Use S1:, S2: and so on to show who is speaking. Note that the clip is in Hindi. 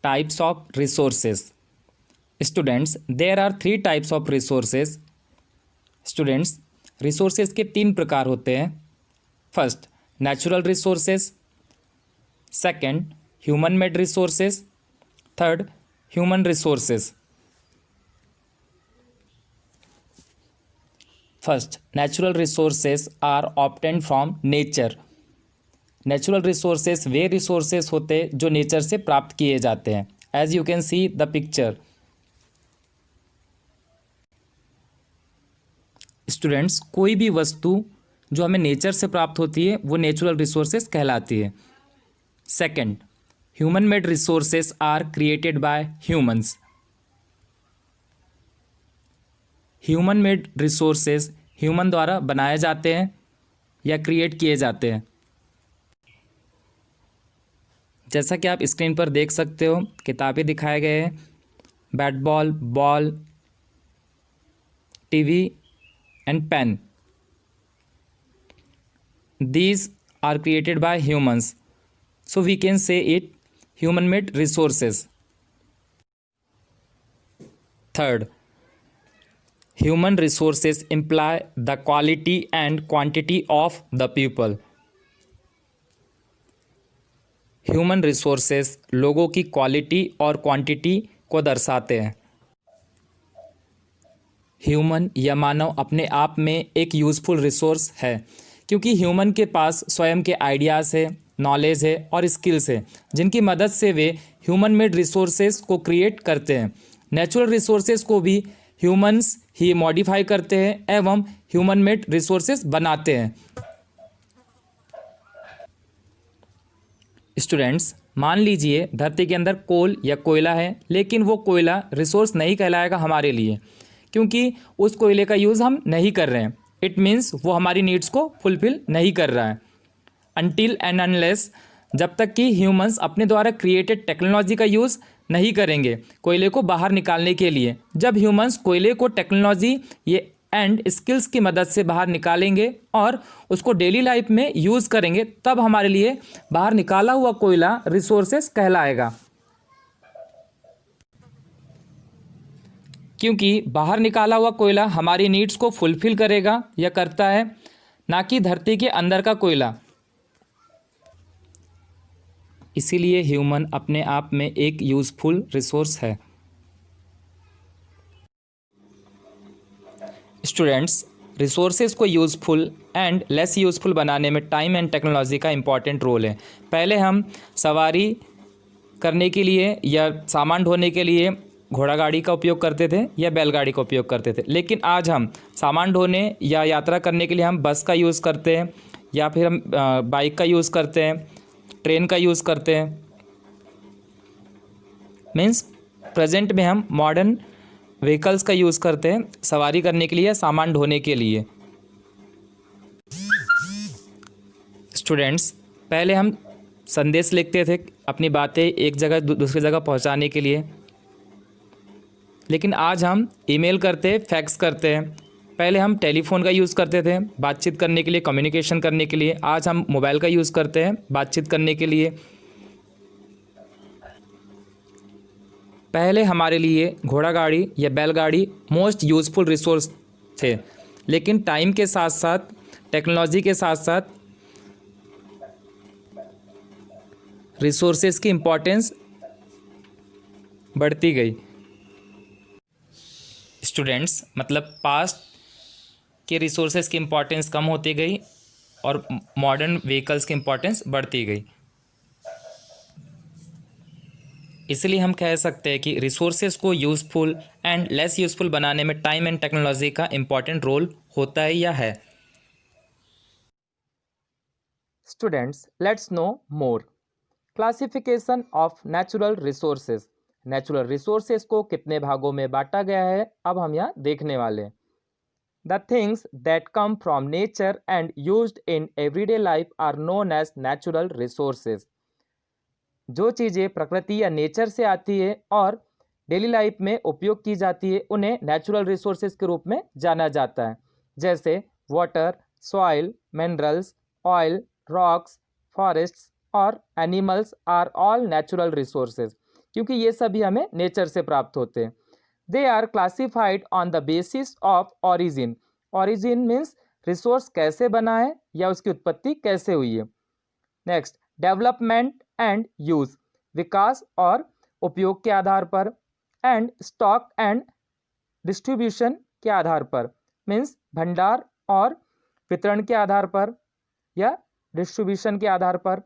S1: Types of resources. Students, there are three types of resources. Students, resources के तीन प्रकार होते हैं. First, natural resources. Second, human made resources. Third, human resources. First, natural resources are obtained from nature. Natural resources वे रिसोर्सेस होते हैं जो नेचर से प्राप्त किए जाते हैं. As you can see the picture. Students, कोई भी वस्तु जो हमें नेचर से प्राप्त होती है वो नेचुरल रिसोर्सेस कहलाती है. Second, human made resources are created by humans. Human made resources human द्वारा बनाए जाते हैं या क्रिएट किए जाते हैं. जैसा कि आप स्क्रीन पर देख सकते हो, किताबें दिखाए गए हैं, bat ball, ball, TV and pen. These are created by humans, so we can say it human made resources. Third, human resources imply the quality and quantity of the people. Human resources लोगों की क्वालिटी और क्वांटिटी को दर्शाते हैं. ह्यूमन या मानव अपने आप में एक यूज़फुल रिसोर्स है क्योंकि ह्यूमन के पास स्वयं के आइडियाज़ है, नॉलेज है और स्किल्स है जिनकी मदद से वे ह्यूमन मेड रिसोर्सेज को क्रिएट करते हैं. नेचुरल रिसोर्सेज को भी ह्यूमंस ही मॉडिफाई करते हैं एवं ह्यूमन मेड रिसोर्सेज बनाते हैं. स्टूडेंट्स, मान लीजिए धरती के अंदर कोल या कोयला है, लेकिन वो कोयला रिसोर्स नहीं कहलाएगा हमारे लिए क्योंकि उस कोयले का यूज़ हम नहीं कर रहे हैं. इट मीन्स वो हमारी नीड्स को फुलफिल नहीं कर रहा है. अनटिल एंड अनलेस, जब तक कि ह्यूमंस अपने द्वारा क्रिएटेड टेक्नोलॉजी का यूज़ नहीं करेंगे कोयले को बाहर निकालने के लिए. जब ह्यूमंस कोयले को टेक्नोलॉजी ये एंड स्किल्स की मदद से बाहर निकालेंगे और उसको डेली लाइफ में यूज़ करेंगे, तब हमारे लिए बाहर निकाला हुआ कोयला रिसोर्सेस कहलाएगा. क्योंकि बाहर निकाला हुआ कोयला हमारी नीड्स को फुलफिल करेगा या करता है, ना कि धरती के अंदर का कोयला. इसीलिए ह्यूमन अपने आप में एक यूज़फुल रिसोर्स है. स्टूडेंट्स, रिसोर्सेज को यूज़फुल एंड लेस यूज़फुल बनाने में टाइम एंड टेक्नोलॉजी का इम्पॉर्टेंट रोल है. पहले हम सवारी करने के लिए या सामान ढोने के लिए घोड़ा गाड़ी का उपयोग करते थे या बैलगाड़ी का उपयोग करते थे, लेकिन आज हम सामान ढोने या यात्रा करने के लिए हम बस का यूज़ करते हैं या फिर हम बाइक का यूज़ करते हैं, ट्रेन का यूज़ करते हैं. मीन्स प्रेजेंट में हम मॉडर्न व्हीकल्स का यूज़ करते हैं सवारी करने के लिए या सामान ढोने के लिए. स्टूडेंट्स, पहले हम संदेश लिखते थे अपनी बातें एक जगह दूसरी जगह पहुंचाने के लिए, लेकिन आज हम ईमेल करते हैं, फैक्स करते हैं. पहले हम टेलीफोन का यूज़ करते थे बातचीत करने के लिए, कम्युनिकेशन करने के लिए. आज हम मोबाइल का यूज़ करते हैं बातचीत करने के लिए. पहले हमारे लिए घोड़ा गाड़ी या बैलगाड़ी मोस्ट यूज़फुल रिसोर्स थे, लेकिन टाइम के साथ साथ, टेक्नोलॉजी के साथ साथ रिसोर्सेज की इम्पोर्टेंस बढ़ती गई. स्टूडेंट्स, मतलब पास्ट के रिसोर्सेज की इम्पोर्टेंस कम होती गई और मॉडर्न व्हीकल्स की इम्पोर्टेंस बढ़ती गई. इसलिए हम कह सकते हैं कि रिसोर्सेज को यूज़फुल एंड लेस यूज़फुल बनाने में टाइम एंड टेक्नोलॉजी का इम्पॉर्टेंट रोल होता है या है. Students, let's no more. Classification of natural resources. Natural resources को कितने भागों में बांटा गया है अब हम यहाँ देखने वाले हैं. The things that come from nature and used in everyday life are known as natural resources. जो चीज़ें प्रकृति या नेचर से आती है और डेली लाइफ में उपयोग की जाती है उन्हें नेचुरल रिसोर्सेज के रूप में जाना जाता है. जैसे water, soil, minerals, oil, rocks, forests और animals are all natural resources. क्योंकि ये सभी हमें नेचर से प्राप्त होते हैं। They are classified on the basis of origin. Origin means resource कैसे बना है या उसकी उत्पत्ति कैसे हुई है। नेक्स्ट, डेवलपमेंट एंड यूज, विकास और उपयोग के आधार पर। एंड स्टॉक एंड डिस्ट्रीब्यूशन के आधार पर, मीन्स भंडार और वितरण के आधार पर या डिस्ट्रीब्यूशन के आधार पर।